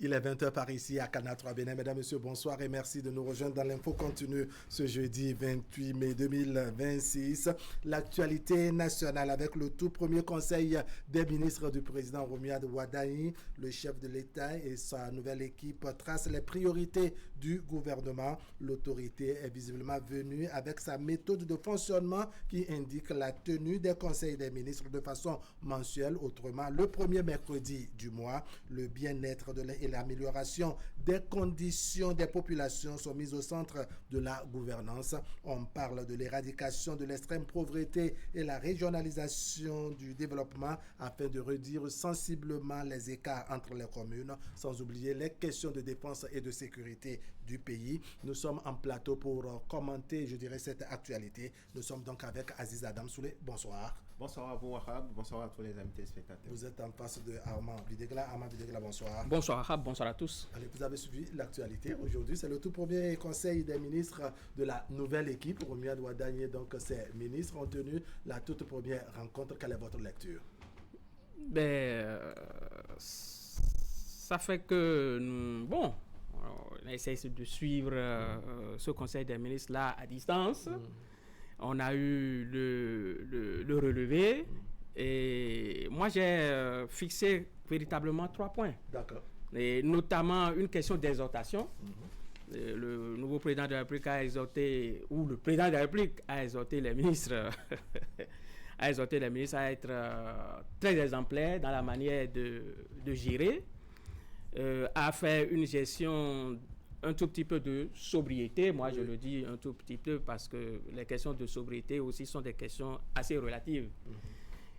Il est 20h par ici à Canal 3 Bénin. Mesdames, Messieurs, bonsoir et merci de nous rejoindre dans l'info continue ce jeudi 28 mai 2026. L'actualité nationale avec le tout premier conseil des ministres du président Romuald Wadani. Le chef de l'État et sa nouvelle équipe tracent les priorités du gouvernement. L'autorité est visiblement venue avec sa méthode de fonctionnement qui indique la tenue des conseils des ministres de façon mensuelle, autrement le premier mercredi du mois. Le bien-être et l'amélioration des conditions des populations sont mises au centre de la gouvernance. On parle de l'éradication de l'extrême pauvreté et la régionalisation du développement afin de réduire sensiblement les écarts entre les communes, sans oublier les questions de défense et de sécurité du pays. Nous sommes en plateau pour commenter, je dirais, cette actualité. Nous sommes donc avec Aziz Adam Soulé. Bonsoir. Bonsoir à vous, Wahab. Bonsoir à tous les amis téléspectateurs. Vous êtes en face de Armand Videgla. Armand Videgla, bonsoir. Bonsoir Wahab, bonsoir à tous. Allez, vous avez suivi l'actualité. Aujourd'hui, c'est le tout premier conseil des ministres de la nouvelle équipe. Romuald Wadani, donc ces ministres ont tenu la toute première rencontre. Quelle est votre lecture? Ça fait que on essaie de suivre ce conseil des ministres là à distance. On a eu le relevé et moi j'ai fixé véritablement 3 points. D'accord. Et notamment une question d'exhortation. Le nouveau président de la République a exhorté, ou le président de la République a exhorté les ministres à être très exemplaires dans la manière de gérer, à faire une gestion un tout petit peu de sobriété. Moi, je le dis un tout petit peu parce que les questions de sobriété aussi sont des questions assez relatives.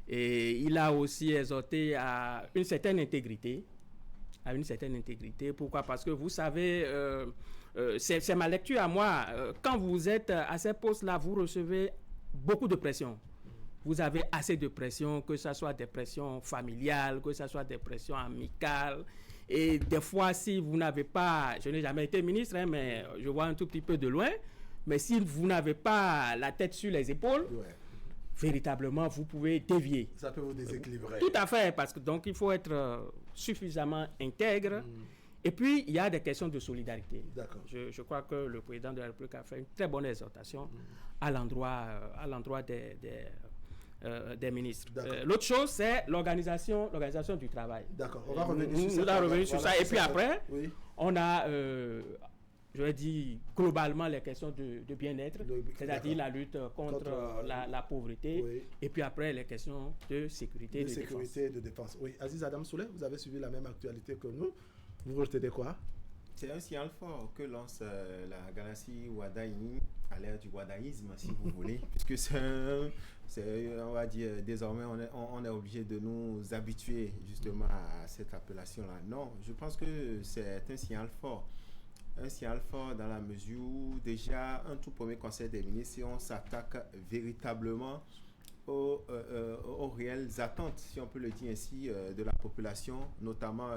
Et il a aussi exhorté à une certaine intégrité. Pourquoi? Parce que vous savez, c'est ma lecture à moi. Quand vous êtes à ces postes-là, vous recevez beaucoup de pression. Vous avez assez de pression, que ce soit des pressions familiales, que ce soit des pressions amicales. Et des fois, si vous n'avez pas, je n'ai jamais été ministre, mais je vois un tout petit peu de loin, mais si vous n'avez pas la tête sur les épaules, véritablement, vous pouvez dévier. Ça peut vous déséquilibrer. Tout à fait, parce que donc il faut être suffisamment intègre. Et puis, il y a des questions de solidarité. D'accord. Je crois que le président de la République a fait une très bonne exhortation à l'endroit des ministres. L'autre chose, c'est l'organisation du travail. D'accord. On va revenir sur ça. Et puis après, on a... je vais dire globalement les questions de bien-être, c'est-à-dire la lutte contre la pauvreté, et puis après les questions de sécurité et de défense. Oui, Aziz Adam Soulé, vous avez suivi la même actualité que nous. Vous retenez quoi? C'est un signal fort que lance la galaxie Wadani à l'ère du wadaïsme, si vous voulez, puisque on va dire, désormais, on est obligé de nous habituer justement à cette appellation-là. Non, je pense que c'est un signal fort. Un signal fort dans la mesure où déjà un tout premier conseil des ministres, si on s'attaque véritablement aux réelles attentes, si on peut le dire ainsi, de la population, notamment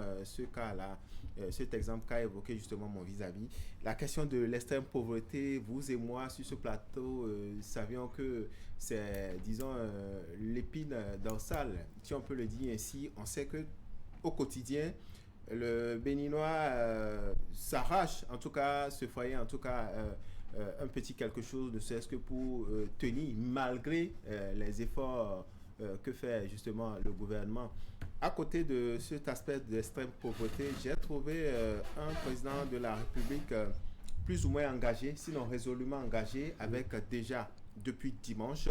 cet exemple qu'a évoqué justement mon vis-à-vis. La question de l'extrême pauvreté, vous et moi sur ce plateau savions que c'est, disons, l'épine dorsale, si on peut le dire ainsi. On sait que au quotidien, le Béninois s'arrache, en tout cas, ce foyer, en tout cas, un petit quelque chose, ne serait-ce que pour tenir, malgré les efforts que fait justement le gouvernement. À côté de cet aspect de l'extrême pauvreté, j'ai trouvé un président de la République plus ou moins engagé, sinon résolument engagé, avec déjà, depuis dimanche,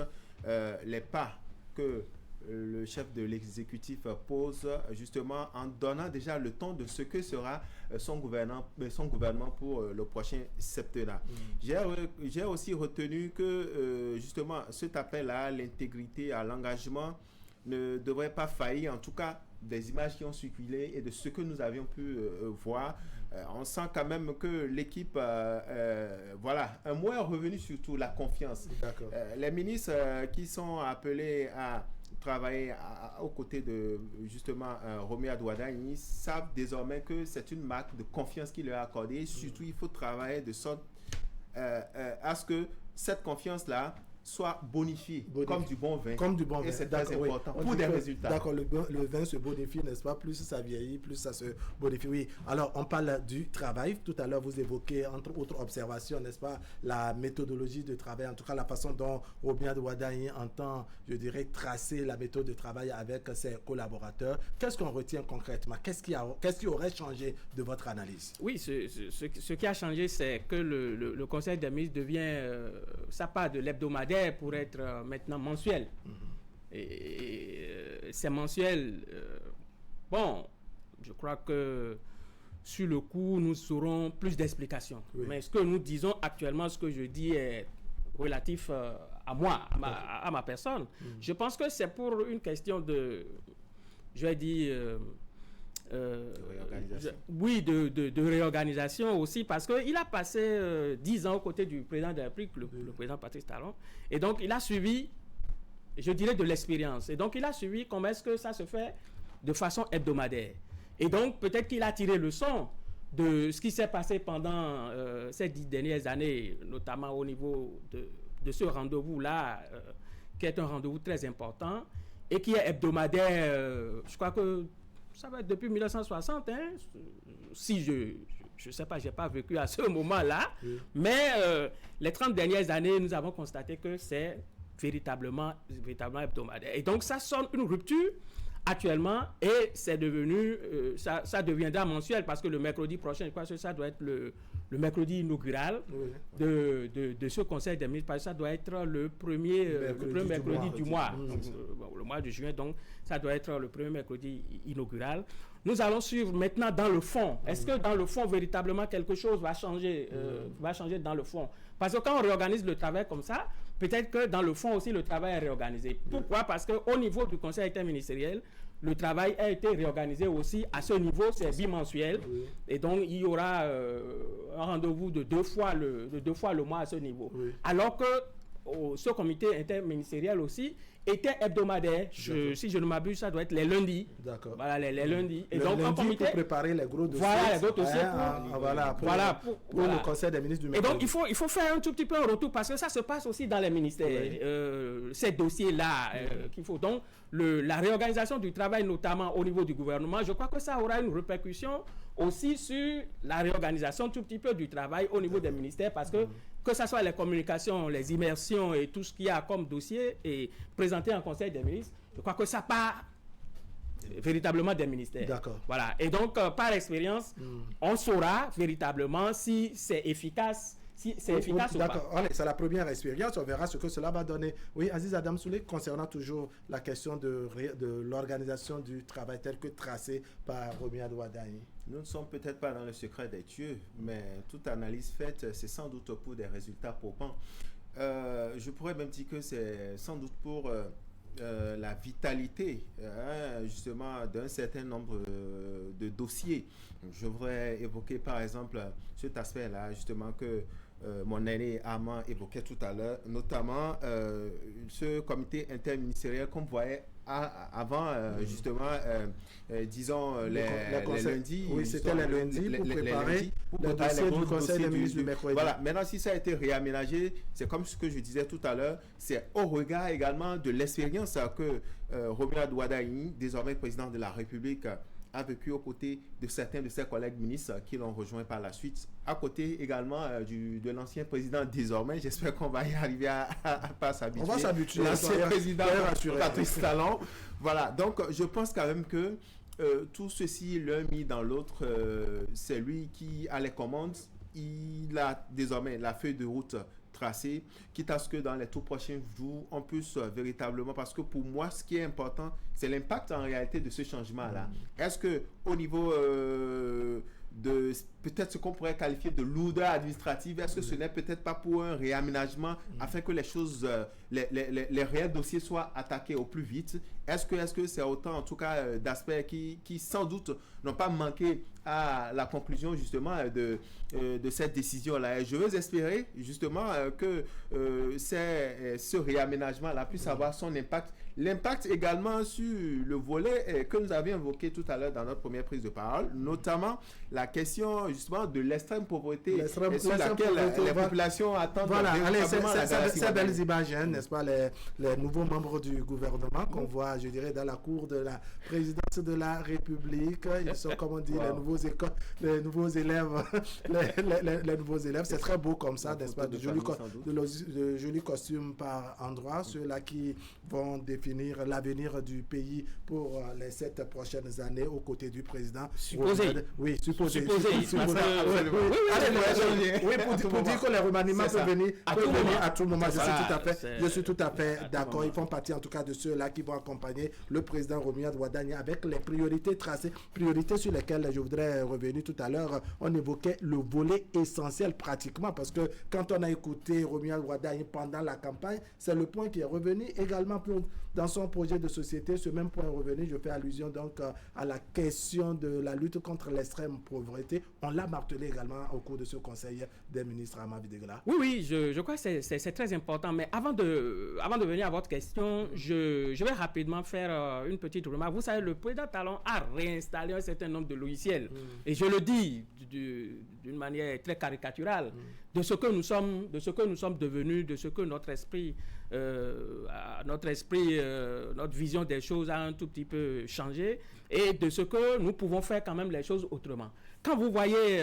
les pas que le chef de l'exécutif pose justement en donnant déjà le ton de ce que sera son gouvernement pour le prochain septennat. J'ai aussi retenu que justement cet appel à l'intégrité, à l'engagement ne devrait pas faillir, en tout cas des images qui ont circulé et de ce que nous avions pu voir. On sent quand même que l'équipe, voilà, un mot est revenu, surtout la confiance. Les ministres qui sont appelés à travailler aux côtés de justement Romuald Wadani savent désormais que c'est une marque de confiance qui leur est accordée. Surtout, il faut travailler de sorte à ce que cette confiance-là soit bonifié comme du bon vin. Comme du bon vin. Et c'est très important pour des résultats. D'accord, le vin se bonifie, n'est-ce pas? Plus ça vieillit, plus ça se bonifie. Oui, alors on parle du travail. Tout à l'heure, vous évoquez, entre autres observations, n'est-ce pas, la méthodologie de travail, en tout cas la façon dont Robien de Wadayi entend, je dirais, tracer la méthode de travail avec ses collaborateurs. Qu'est-ce qu'on retient concrètement? Qu'est-ce qui aurait changé de votre analyse? Oui, ce qui a changé, c'est que le Conseil des ministres devient, ça part de l'hebdomadaire pour être maintenant mensuel. Et c'est mensuel. Bon, je crois que sur le coup, nous aurons plus d'explications. Oui. Mais ce que nous disons actuellement, ce que je dis est relatif à moi, à ma personne. Je pense que c'est pour une question de, je vais dire, de réorganisation aussi, parce qu'il a passé 10 ans aux côtés du président de la République, le président Patrice Talon, et donc il a suivi, je dirais, de l'expérience. Et donc il a suivi comment est-ce que ça se fait de façon hebdomadaire. Et donc peut-être qu'il a tiré le son de ce qui s'est passé pendant ces 10 dernières années, notamment au niveau de ce rendez-vous-là, qui est un rendez-vous très important et qui est hebdomadaire, je crois que ça va être depuis 1960, hein, si je ne sais pas, je n'ai pas vécu à ce moment-là, mais les 30 dernières années, nous avons constaté que c'est véritablement hebdomadaire. Et donc, ça sonne une rupture actuellement et c'est devenu, ça deviendra mensuel parce que le mercredi prochain, je crois que ça doit être le mercredi inaugural de ce Conseil des ministres, parce que ça doit être le premier mercredi du mois. Le mois de juin, donc ça doit être le premier mercredi inaugural. Nous allons suivre maintenant dans le fond. Est-ce que dans le fond, véritablement, quelque chose va changer dans le fond? Parce que quand on réorganise le travail comme ça, peut-être que dans le fond aussi, le travail est réorganisé. Pourquoi? Parce qu'au niveau du Conseil interministériel, le travail a été réorganisé aussi à ce niveau, c'est bimensuel. Et donc, il y aura un rendez-vous de deux fois le mois à ce niveau. Alors que ce comité interministériel aussi était hebdomadaire. Si je ne m'abuse, ça doit être les lundis. D'accord. Voilà, les lundis. Et le donc, lundi, un comité pour préparer les gros dossiers. Voilà, les gros dossiers pour le Conseil des ministres du mercredi. Et donc, il faut faire un tout petit peu un retour parce que ça se passe aussi dans les ministères. Ces dossiers-là qu'il faut. Donc, la réorganisation du travail, notamment au niveau du gouvernement, je crois que ça aura une répercussion aussi sur la réorganisation tout petit peu du travail au niveau des ministères parce que ce soit les communications, les immersions et tout ce qu'il y a comme dossier et présenté en Conseil des ministres, je crois que ça part véritablement des ministères. D'accord. Voilà. Et donc, par expérience, on saura véritablement si c'est efficace. Si c'est efficace ou pas. D'accord, c'est la première expérience, on verra ce que cela va donner. Oui, Aziz Adam Souley, concernant toujours la question de l'organisation du travail tel que tracé par Robien de Wadayi. Nous ne sommes peut-être pas dans le secret des dieux, mais toute analyse faite, c'est sans doute pour des résultats probants. Je pourrais même dire que c'est sans doute pour la vitalité, justement, d'un certain nombre de dossiers. Je voudrais évoquer, par exemple, cet aspect-là, justement, que mon aîné Armand évoquait tout à l'heure, notamment ce comité interministériel qu'on voyait avant, justement, disons, les lundis. Oui, c'était les lundis pour préparer le dossier du Conseil des ministres du mercredi. Voilà, maintenant, si ça a été réaménagé, c'est comme ce que je disais tout à l'heure, c'est au regard également de l'expérience que Robien de Wadayi, désormais président de la République, a vécu aux côtés de certains de ses collègues ministres qui l'ont rejoint par la suite, à côté également de l'ancien président désormais. J'espère qu'on va y arriver à pas s'habituer. On va s'habituer. L'ancien président Patrice Talon. Voilà, donc je pense quand même que tout ceci, l'un mis dans l'autre, c'est lui qui a les commandes. Il a désormais la feuille de route tracée, quitte à ce que dans les tout prochains jours, on puisse véritablement, parce que pour moi, ce qui est important, c'est l'impact en réalité de ce changement-là. Est-ce que au niveau de peut-être ce qu'on pourrait qualifier de lourdeur administrative, est-ce que ce n'est peut-être pas pour un réaménagement afin que les choses, les réels dossiers soient attaqués au plus vite? Est-ce que c'est autant en tout cas d'aspects qui sans doute n'ont pas manqué à la conclusion justement de cette décision-là. Et je veux espérer justement que ce réaménagement-là puisse avoir son impact. L'impact également sur le volet que nous avions évoqué tout à l'heure dans notre première prise de parole, notamment la question justement de l'extrême pauvreté sur laquelle les populations attendent. Voilà, allez, ces belles images, hein, n'est-ce pas, les nouveaux membres du gouvernement qu'on voit, je dirais, dans la cour de la présidence de la République. Ils sont, comme on dit, les nouveaux élèves. les nouveaux élèves, c'est très beau comme ça, n'est-ce pas, de jolis costumes par endroits, ceux-là qui vont définir l'avenir du pays pour les 7 prochaines années aux côtés du président. Supposé. Oui, supposé. Pour dire que les remaniements peuvent venir à tout moment. Je suis tout à fait d'accord. Ils font partie en tout cas de ceux-là qui vont accompagner le président Romuald Wadagni avec les priorités tracées, priorités sur lesquelles je voudrais revenir tout à l'heure. On évoquait le volet essentiel pratiquement parce que quand on a écouté Romuald Wadagni pendant la campagne, c'est le point qui est revenu également dans son projet de société. Ce même point est revenu. Je fais allusion donc à la question de la lutte contre l'extrême pauvreté. On l'a martelé également au cours de ce conseil des ministres à Mavidegla. Oui, je crois que c'est très important. Mais avant de venir à votre question, je vais rapidement faire une petite remarque. Vous savez, le président Talon a réinstallé un certain nombre de logiciels. Et je le dis d'une manière très caricaturale, de ce que nous sommes devenus, de ce que notre vision des choses a un tout petit peu changé et de ce que nous pouvons faire quand même les choses autrement. Quand vous voyez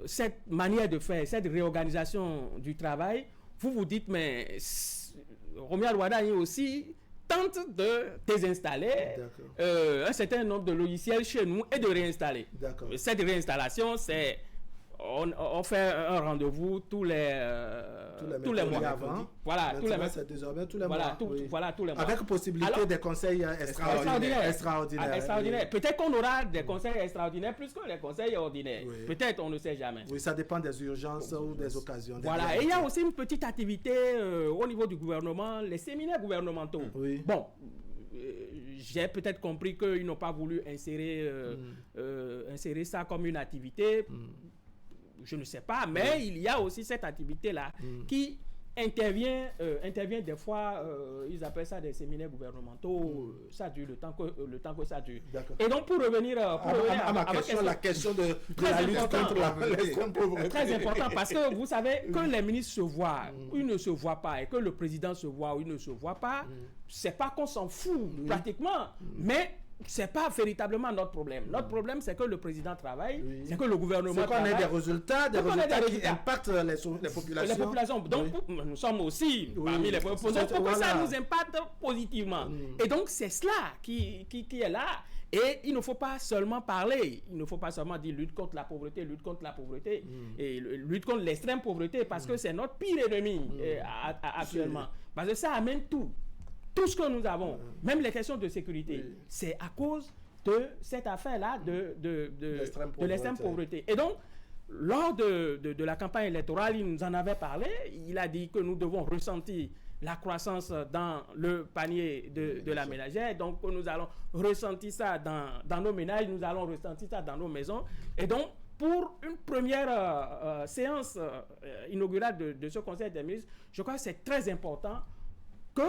cette manière de faire, cette réorganisation du travail, vous vous dites, mais Romuald Wadagni aussi tente de désinstaller un certain nombre de logiciels chez nous et de réinstaller. Cette réinstallation, c'est on fait un rendez-vous tous les mois. Voilà, tous les mois. C'est désormais tous les mois. Voilà, tous les mois. Avec possibilité des conseils extraordinaires. Peut-être qu'on aura des conseils extraordinaires plus que les conseils ordinaires. Oui. Peut-être, on ne sait jamais. Oui, ça dépend des urgences ou des occasions. Voilà, et il y a aussi une petite activité au niveau du gouvernement, les séminaires gouvernementaux. Oui. Bon. J'ai peut-être compris qu'ils n'ont pas voulu insérer ça comme une activité. Je ne sais pas, mais il y a aussi cette activité-là qui intervient des fois, ils appellent ça des séminaires gouvernementaux, ça dure le temps que ça dure. Et donc pour revenir à ma question, la question de la lutte contre l'extrême pauvreté. Très important parce que vous savez que les ministres se voient, ils ne se voient pas, et que le président se voit ou il ne se voit pas, c'est pas qu'on s'en fout pratiquement, mais c'est pas véritablement notre problème. Notre problème, c'est que le président travaille, c'est que le gouvernement travaille. C'est qu'on ait des résultats qui impactent les populations. Les populations. Donc, nous sommes aussi parmi les populations. Donc, pour que ça nous impacte positivement. Et donc, c'est cela qui est là. Et il ne faut pas seulement parler, il ne faut pas seulement dire lutte contre la pauvreté, et lutte contre l'extrême pauvreté, parce que c'est notre pire ennemi actuellement. Parce que ça amène tout ce que nous avons, même les questions de sécurité, c'est à cause de cette affaire-là de l'extrême pauvreté. Et donc, lors de la campagne électorale, il nous en avait parlé, il a dit que nous devons ressentir la croissance dans le panier de la ménagère, donc nous allons ressentir ça dans nos ménages, nous allons ressentir ça dans nos maisons. Et donc, pour une première séance inaugurale de ce Conseil des ministres, je crois que c'est très important que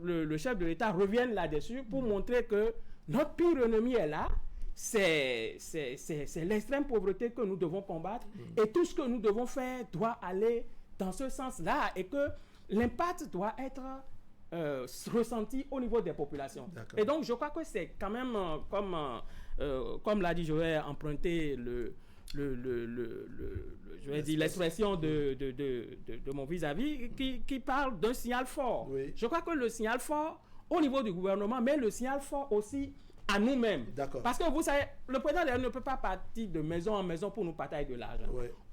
le chef de l'État revienne là-dessus pour montrer que notre pire ennemi est là, c'est l'extrême pauvreté que nous devons combattre et tout ce que nous devons faire doit aller dans ce sens-là et que l'impact doit être ressenti au niveau des populations. Et donc je crois que c'est quand même comme l'a dit, je vais emprunter je vais dire l'expression de mon vis-à-vis qui parle d'un signal fort. Je crois que le signal fort au niveau du gouvernement, mais le signal fort aussi à nous-mêmes. Parce que vous savez, le président ne peut pas partir de maison en maison pour nous partager de l'argent.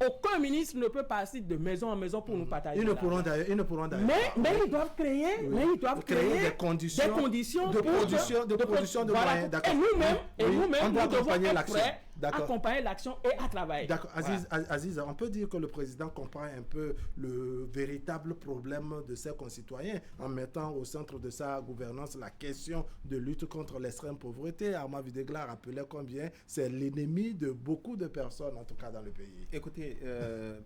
Aucun ministre ne peut partir de maison en maison pour nous partager de l'argent. Ils ne pourront d'ailleurs. Mais ils doivent créer des conditions de production de moyens. Et nous-mêmes, nous devons être prêts accompagner l'action et à travailler. D'accord. Aziz, on peut dire que le président comprend un peu le véritable problème de ses concitoyens en mettant au centre de sa gouvernance la question de lutte contre l'extrême pauvreté. Armand Videgla rappelait combien c'est l'ennemi de beaucoup de personnes, en tout cas dans le pays. Écoutez,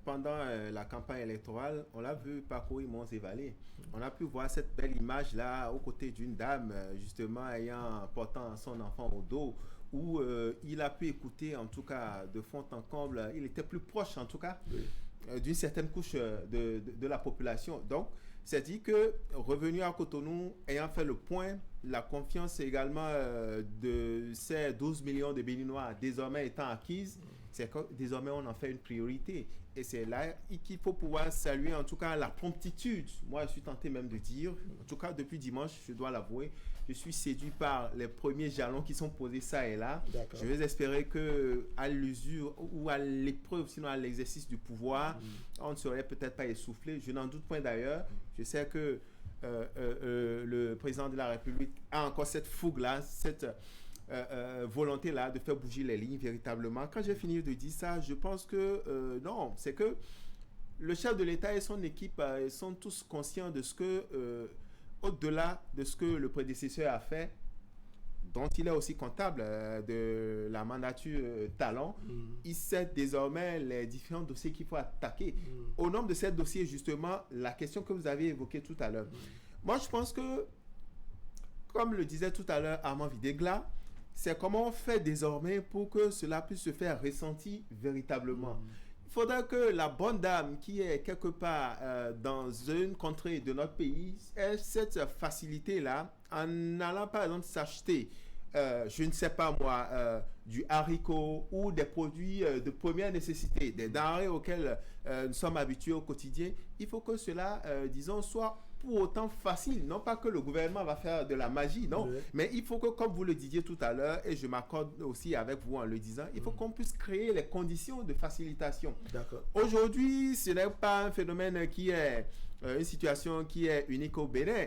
pendant la campagne électorale, on l'a vu parcourir monts et vallées. On a pu voir cette belle image-là aux côtés d'une dame, justement, portant son enfant au dos, où il a pu écouter, en tout cas, de fond en comble, il était plus proche, en tout cas, d'une certaine couche de la population. Donc, c'est dit que, revenu à Cotonou, ayant fait le point, la confiance également de ces 12 millions de Béninois désormais étant acquise, c'est que désormais on en fait une priorité. Et c'est là qu'il faut pouvoir saluer en tout cas la promptitude. Moi, je suis tenté même de dire, en tout cas depuis dimanche, je dois l'avouer, je suis séduit par les premiers jalons qui sont posés ça et là. D'accord. Je vais espérer qu'à l'usure ou à l'épreuve, sinon à l'exercice du pouvoir, on ne serait peut-être pas essoufflé. Je n'en doute point d'ailleurs. Je sais que le président de la République a encore cette fougue-là, cette volonté-là de faire bouger les lignes véritablement. Quand j'ai fini de dire ça, je pense que non, c'est que le chef de l'État et son équipe sont tous conscients de ce que, au-delà de ce que le prédécesseur a fait, dont il est aussi comptable de la mandature talent, il sait désormais les différents dossiers qu'il faut attaquer. Au nombre de ces dossiers, justement, la question que vous avez évoquée tout à l'heure. Moi, je pense que, comme le disait tout à l'heure Armand Videgla, c'est comment on fait désormais pour que cela puisse se faire ressentir véritablement. Il faudra que la bonne dame qui est quelque part dans une contrée de notre pays ait cette facilité-là en allant par exemple s'acheter, je ne sais pas moi, du haricot ou des produits de première nécessité, des denrées auxquelles nous sommes habitués au quotidien. Il faut que cela, disons, soit pour autant facile. Non pas que le gouvernement va faire de la magie, non. Mais il faut que, comme vous le disiez tout à l'heure, et je m'accorde aussi avec vous en le disant, il faut qu'on puisse créer les conditions de facilitation. D'accord. Aujourd'hui, ce n'est pas un phénomène qui est une situation qui est unique au Bénin.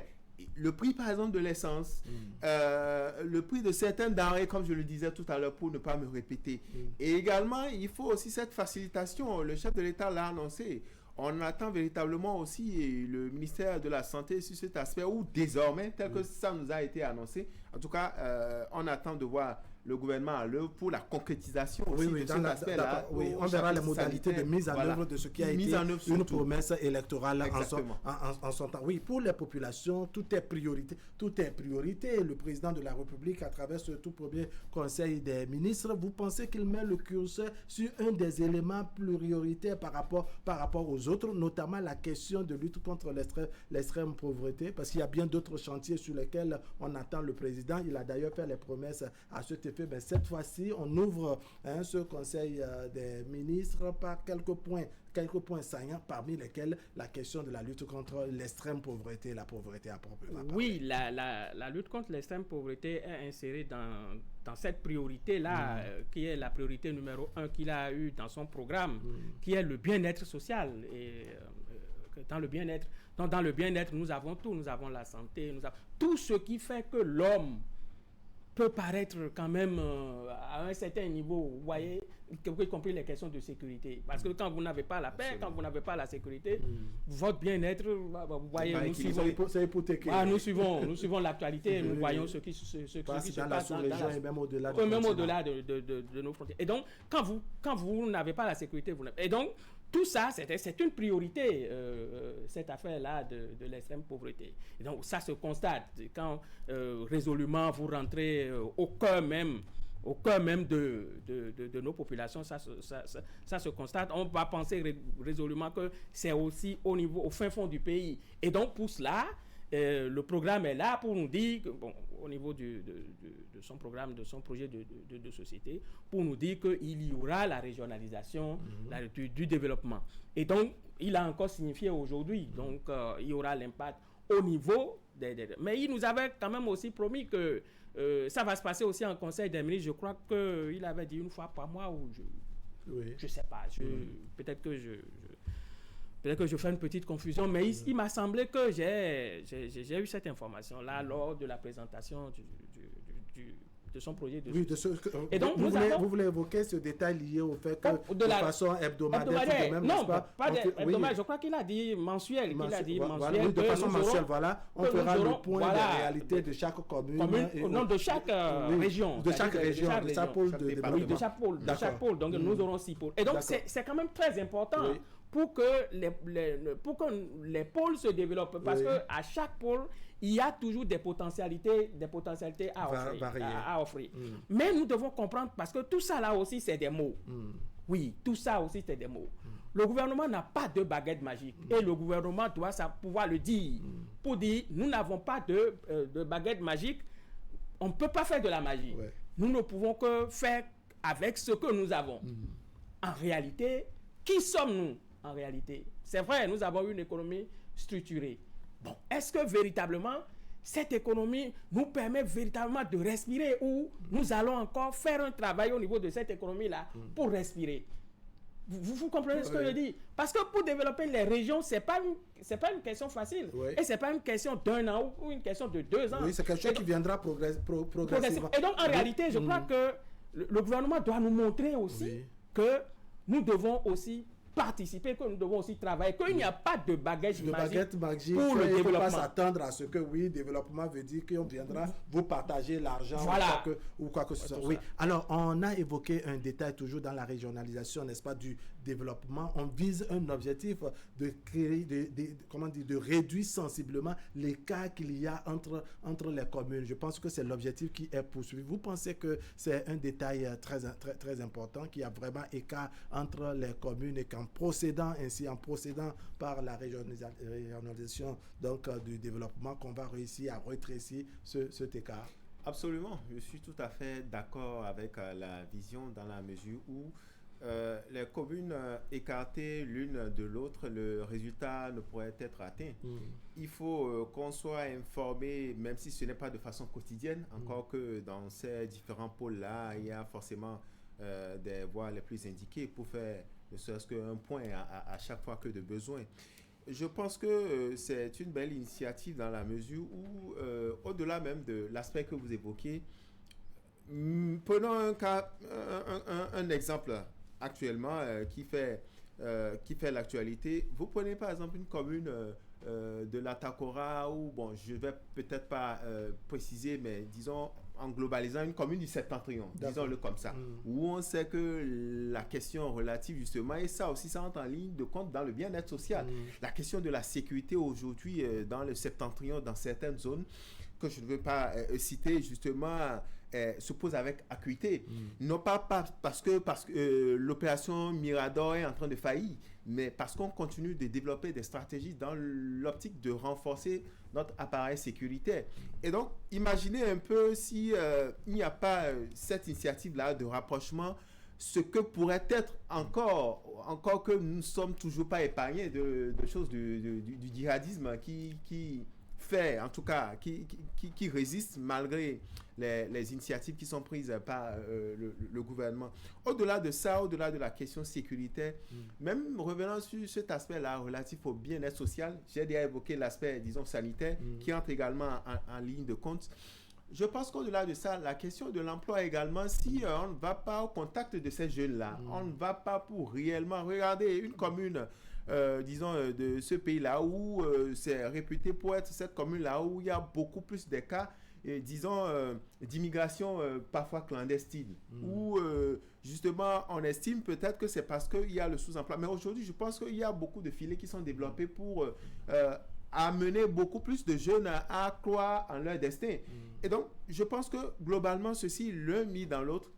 Le prix, par exemple, de l'essence, le prix de certaines denrées, comme je le disais tout à l'heure, pour ne pas me répéter. Et également, il faut aussi cette facilitation. Le chef de l'État l'a annoncé. On attend véritablement aussi le ministère de la Santé sur cet aspect où désormais, tel que ça nous a été annoncé, en tout cas, on attend de voir le gouvernement à l'œuvre pour la concrétisation aussi de cet aspect-là. On verra les modalités de mise en œuvre de ce qui a été une promesse électorale en son temps. Oui, pour les populations, tout est priorité. Tout est priorité. Le président de la République, à travers ce tout premier conseil des ministres, vous pensez qu'il met le curseur sur un des éléments prioritaires par rapport aux autres, notamment la question de lutte contre l'extrême pauvreté, parce qu'il y a bien d'autres chantiers sur lesquels on attend le président. Il a d'ailleurs fait les promesses à cet effet. Ben, cette fois-ci, on ouvre ce conseil des ministres par quelques points saillants, parmi lesquels la question de la lutte contre l'extrême pauvreté, la pauvreté à proprement parler. Oui, la lutte contre l'extrême pauvreté est insérée dans cette priorité-là, qui est la priorité numéro 1 qu'il a eue dans son programme, qui est le bien-être social. Et dans le bien-être, nous avons tout. Nous avons la santé, tout ce qui fait que l'homme peut paraître quand même à un certain niveau, vous voyez, y compris les questions de sécurité. Parce que quand vous n'avez pas la paix, quand vous n'avez pas la sécurité, votre bien-être, vous voyez, nous suivons l'actualité, nous voyons ce qui se passe dans la sous-région et même au-delà de nos frontières. Et donc, quand vous n'avez pas la sécurité, et donc, tout ça, c'est une priorité, cette affaire-là de l'extrême pauvreté. Et donc, ça se constate quand résolument vous rentrez au cœur même de nos populations, ça se constate. On va penser résolument que c'est aussi au fin fond du pays. Et donc, pour cela, le programme est là pour nous dire, au niveau de son programme, de son projet de société, pour nous dire qu'il y aura la régionalisation du développement. Et donc, il a encore signifié aujourd'hui, donc il y aura l'impact au niveau mais il nous avait quand même aussi promis que ça va se passer aussi en conseil des ministres. Je crois qu'il avait dit une fois par mois, ou je sais pas, peut-être que je fais une petite confusion, mais il m'a semblé que j'ai eu cette information-là lors de la présentation son projet de Oui, Et donc, vous voulez évoquer ce détail lié au fait que de façon hebdomadaire, même, non, pas hebdomadaire, je crois qu'il a dit mensuel. Oui, de façon mensuelle, voilà. On fera le point des réalités de chaque commune. Non, de chaque région. De chaque région, de chaque pôle de développement. Oui, de chaque pôle. Donc, nous aurons 6 pôles. Et donc, c'est quand même très important pour que les pôles se développent. Parce qu'à chaque pôle, il y a toujours des potentialités à offrir. Mais nous devons comprendre, parce que tout ça là aussi, c'est des mots. Oui, tout ça aussi, c'est des mots. Le gouvernement n'a pas de baguette magique. Et le gouvernement doit pouvoir le dire. Pour dire, nous n'avons pas de baguette magique. On ne peut pas faire de la magie. Nous ne pouvons que faire avec ce que nous avons. En réalité, qui sommes-nous en réalité? C'est vrai, nous avons une économie structurée. Bon, est-ce que véritablement, cette économie nous permet véritablement de respirer ou nous allons encore faire un travail au niveau de cette économie-là pour respirer? Vous comprenez ce que je dis? Parce que pour développer les régions, ce n'est pas une question facile. Et ce n'est pas une question d'1 an ou une question de 2 ans. Oui, c'est quelque chose qui viendra progressivement. Et donc, en réalité, je crois que le gouvernement doit nous montrer aussi que nous devons aussi participer, que nous devons aussi travailler, qu'il n'y a pas de baguette magique pour le développement. Il ne faut pas s'attendre à ce que, développement veut dire qu'on viendra vous partager l'argent ou quoi que ce soit. Oui. Alors, on a évoqué un détail toujours dans la régionalisation, n'est-ce pas, du développement. On vise un objectif de créer, de réduire sensiblement l'écart qu'il y a entre les communes. Je pense que c'est l'objectif qui est poursuivi. Vous pensez que c'est un détail très important, qu'il y a vraiment écart entre les communes et qu'en procédant par la régionalisation du développement, qu'on va réussir à rétrécir cet écart? Absolument, je suis tout à fait d'accord avec la vision dans la mesure où les communes écartées l'une de l'autre, le résultat ne pourrait être atteint. Il faut qu'on soit informé, même si ce n'est pas de façon quotidienne, encore que dans ces différents pôles-là, il y a forcément des voies les plus indiquées pour faire ne serait-ce qu'un point à chaque fois que de besoin. Je pense que c'est une belle initiative dans la mesure où, au-delà même de l'aspect que vous évoquez, prenons un exemple actuellement qui fait l'actualité. Vous prenez par exemple une commune de la Takora où, bon, je ne vais peut-être pas préciser, mais disons en globalisant une commune du Septentrion, disons-le comme ça, où on sait que la question relative justement, et ça aussi ça entre en ligne de compte dans le bien-être social, la question de la sécurité aujourd'hui dans le Septentrion, dans certaines zones que je ne veux pas citer justement, se pose avec acuité. Non pas parce que l'opération Mirador est en train de faillir, mais parce qu'on continue de développer des stratégies dans l'optique de renforcer notre appareil sécuritaire. Et donc, imaginez un peu si il n'y a pas cette initiative-là de rapprochement, ce que pourrait être encore que nous ne sommes toujours pas épargnés de choses du djihadisme qui fait, en tout cas, qui résiste malgré les initiatives qui sont prises par le gouvernement. Au-delà de ça, au-delà de la question sécuritaire, même revenant sur cet aspect-là relatif au bien-être social, j'ai déjà évoqué l'aspect, disons, sanitaire, qui entre également en ligne de compte. Je pense qu'au-delà de ça, la question de l'emploi également, si on ne va pas au contact de ces jeunes-là, on ne va pas pour réellement regarder une commune, disons, de ce pays-là, où c'est réputé pour être cette commune-là, où il y a beaucoup plus de cas, disons, d'immigration parfois clandestine, où justement, on estime peut-être que c'est parce qu'il y a le sous-emploi. Mais aujourd'hui, je pense qu'il y a beaucoup de filets qui sont développés pour amener beaucoup plus de jeunes à croire en leur destin. Et donc, je pense que globalement, ceci, l'un mis dans l'autre,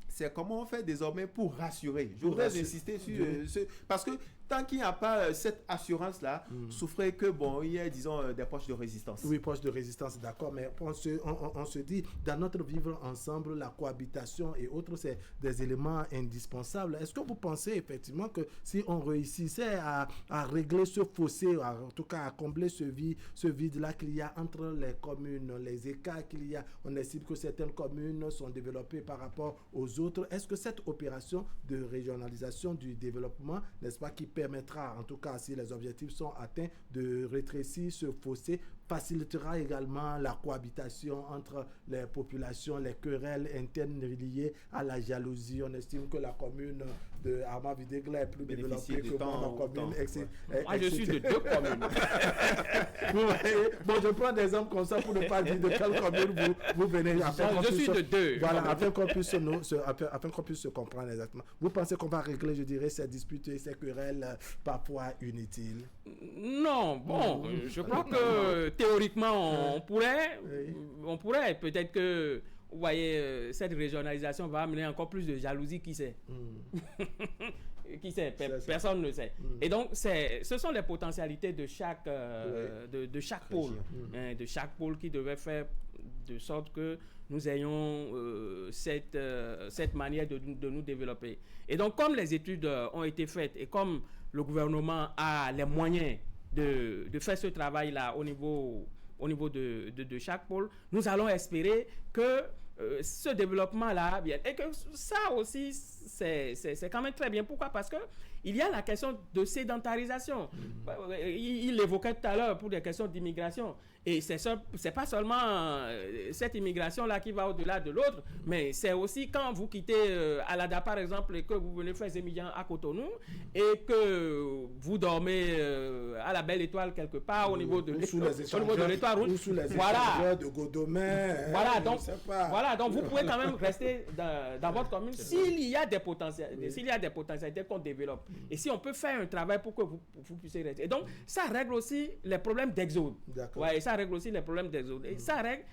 c'est comment on fait désormais pour rassurer. Je voudrais insister sur ce... Parce que tant qu'il n'y a pas cette assurance-là, souffrez que, bon, il y a, disons, des poches de résistance. Oui, poches de résistance, d'accord, mais on se dit, dans notre vivre ensemble, la cohabitation et autres, c'est des éléments indispensables. Est-ce que vous pensez effectivement que si on réussissait à régler ce fossé, en tout cas à combler ce vide-là qu'il y a entre les communes, les écarts qu'il y a, on estime que certaines communes sont développées par rapport aux autres, est-ce que cette opération de régionalisation du développement, n'est-ce pas, qui permettra, en tout cas si les objectifs sont atteints, de rétrécir ce fossé, facilitera également la cohabitation entre les populations, les querelles internes liées à la jalousie. On estime que la commune de Armand-Vidègue est plus développée que la commune. Moi, je suis de 2 communes. Vous voyez, bon, je prends des exemples comme ça pour ne pas dire de quelle commune vous venez. Je suis de 2. Voilà, afin qu'on puisse se comprendre exactement. Vous pensez qu'on va régler, je dirais, ces disputes et ces querelles parfois inutiles? Non, bon, je crois que théoriquement, on pourrait. Peut-être que, vous voyez, cette régionalisation va amener encore plus de jalousie, qui sait? Qui sait? Personne ne sait. Et donc, ce sont les potentialités de chaque pôle. De chaque pôle qui devait faire de sorte que nous ayons cette manière de nous développer. Et donc, comme les études ont été faites et comme le gouvernement a les moyens de faire ce travail-là au niveau de chaque pôle, nous allons espérer que ce développement-là vienne. Et que ça aussi, c'est quand même très bien. Pourquoi? Parce que il y a la question de sédentarisation. Il l'évoquait tout à l'heure pour des questions d'immigration. Et c'est pas seulement cette immigration-là qui va au-delà de l'autre, mais c'est aussi quand vous quittez Alada, par exemple, et que vous venez faire Zémidjan à Cotonou, et que vous dormez à la Belle Étoile quelque part au niveau de l'Étoile rouge. Ou sous les échangeurs de Godomé. Voilà, donc vous pouvez quand même rester dans votre commune s'il y a des potentialités qu'on développe. Et si on peut faire un travail pour que vous puissiez rester. Et donc, ça règle aussi les problèmes d'exode. Ouais, ça règle aussi les problèmes d'exode. Et ça règle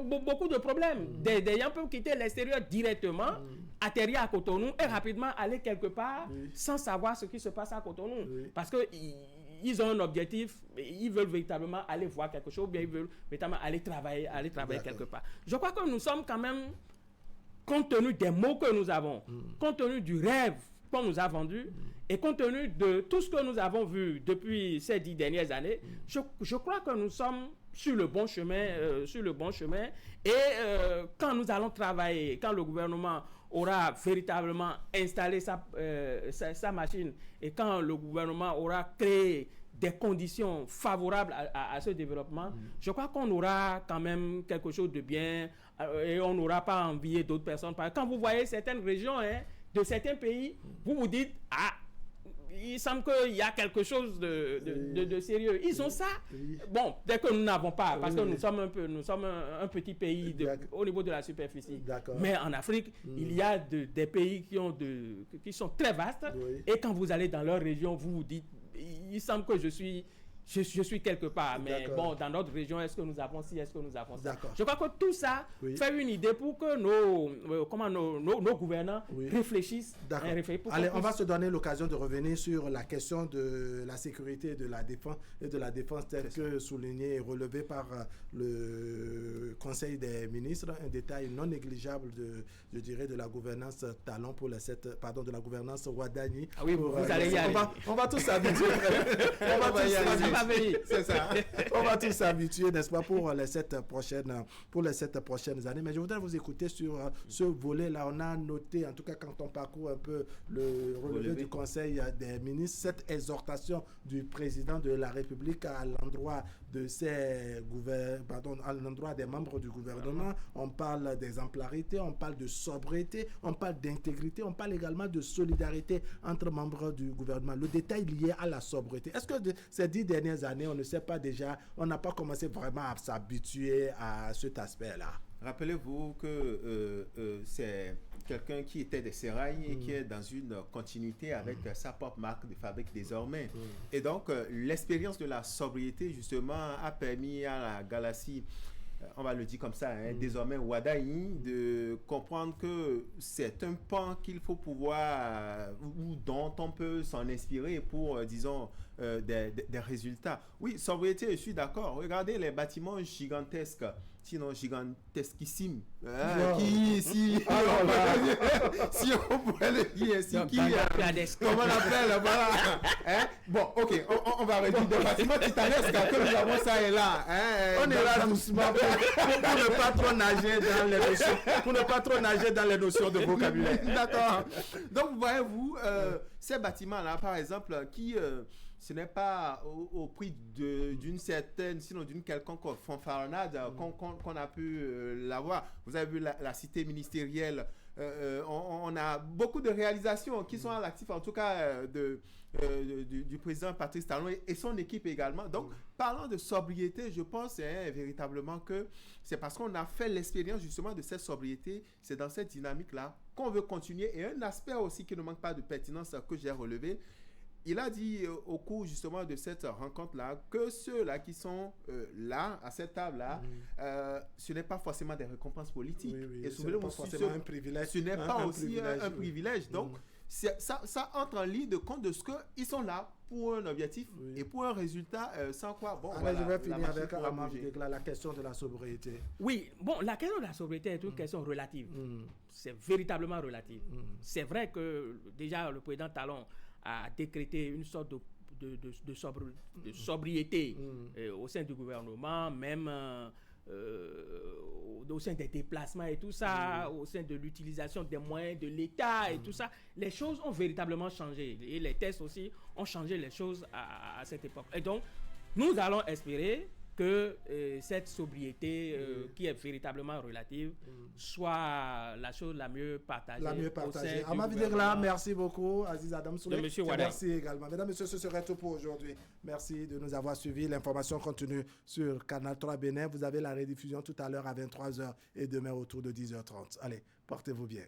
beaucoup de problèmes. Des gens peuvent quitter l'extérieur directement, atterrir à Cotonou et rapidement aller quelque part sans savoir ce qui se passe à Cotonou. Parce que ils ont un objectif, ils veulent véritablement aller voir quelque chose, ou bien ils veulent véritablement aller travailler quelque part. Je crois que nous sommes quand même, compte tenu des mots que nous avons, compte tenu du rêve qu'on nous a vendu, et compte tenu de tout ce que nous avons vu depuis ces 10 dernières années, je crois que nous sommes sur le bon chemin, et quand nous allons travailler, quand le gouvernement aura véritablement installé sa machine, et quand le gouvernement aura créé des conditions favorables à ce développement, je crois qu'on aura quand même quelque chose de bien, et on n'aura pas envié d'autres personnes. Quand vous voyez certaines régions de certains pays, vous vous dites, il semble qu'il y a quelque chose de sérieux. Ils ont ça. Bon, dès que nous n'avons pas, parce que nous sommes un petit pays au niveau de la superficie. Mais en Afrique, il y a des pays qui sont très vastes. Et quand vous allez dans leur région, vous vous dites, il semble que je suis quelque part, mais bon, dans notre région, est-ce que nous avons ci, est-ce que nous avons ça? Je crois que tout ça fait une idée pour que nos gouvernants réfléchissent. Allez, on va se donner l'occasion de revenir sur la question de la sécurité et de la défense, telle que soulignée et relevée par le Conseil des ministres, un détail non négligeable de la gouvernance Talon de la gouvernance Ouadani. Ah oui, vous allez y aller. On va tous s'habituer. C'est ça. On va tous s'habituer, n'est-ce pas, pour les 7 prochaines années. Mais je voudrais vous écouter sur ce volet-là. On a noté, en tout cas quand on parcourt un peu le relevé du Conseil des ministres, cette exhortation du président de la République à l'endroit à l'endroit des membres du gouvernement. On parle d'exemplarité, on parle de sobriété, on parle d'intégrité, on parle également de solidarité entre membres du gouvernement. Le détail lié à la sobriété. Est-ce que ces 10 dernières années, on ne sait pas déjà, on n'a pas commencé vraiment à s'habituer à cet aspect-là? Rappelez-vous que c'est quelqu'un qui était des Sérails et qui est dans une continuité avec sa propre marque de fabrique désormais. Et donc, l'expérience de la sobriété, justement, a permis à la galaxie, on va le dire comme ça, désormais Ouaddaï, de comprendre que c'est un pan qu'il faut pouvoir, ou dont on peut s'en inspirer pour, disons, des résultats. Oui, sobriété, je suis d'accord. Regardez les bâtiments gigantesques sinon gigantesquissime, Wow. si on pourrait le dire ainsi, Donc, qui, dans le Cladesque. comment on appelle, voilà. Hein? Bon, ok, on va réduire des bâtiments titanesques, que nous avons ça et là. Hein? On est là doucement pour ne pas trop nager dans les notions, de vocabulaire. D'accord. Donc, voyez-vous, ces bâtiments-là, par exemple, qui, ce n'est pas au prix d'une certaine, sinon d'une quelconque fanfaronnade qu'on a pu l'avoir. Vous avez vu la cité ministérielle. On a beaucoup de réalisations qui sont à l'actif, en tout cas, du président Patrice Talon et son équipe également. Donc, parlant de sobriété, je pense véritablement que c'est parce qu'on a fait l'expérience justement de cette sobriété, c'est dans cette dynamique-là qu'on veut continuer. Et un aspect aussi qui ne manque pas de pertinence que j'ai relevé, il a dit au cours justement de cette rencontre-là que ceux-là qui sont là, à cette table-là, ce n'est pas forcément des récompenses politiques. Oui, et ce n'est pas forcément un privilège. Ce n'est pas aussi un oui. privilège. Donc, ça entre en ligne de compte de ce qu'ils sont là pour un objectif et pour un résultat sans quoi. Bon, voilà, je vais finir avec la question de la sobriété. Oui, bon, la question de la sobriété est une question relative. C'est véritablement relative. C'est vrai que déjà le président Talon a décrété une sorte de sobriété au sein du gouvernement, même au sein des déplacements et tout ça, au sein de l'utilisation des moyens de l'État et tout ça. Les choses ont véritablement changé et les tests aussi ont changé les choses à cette époque. Et donc, nous allons espérer que cette sobriété qui est véritablement relative soit la chose la mieux partagée. Amama Videgla, merci beaucoup. Aziz Adam Souley, merci également. Mesdames, Messieurs, ce serait tout pour aujourd'hui. Merci de nous avoir suivis. L'information continue sur Canal 3 Bénin. Vous avez la rediffusion tout à l'heure à 23h et demain autour de 10h30. Allez, portez-vous bien.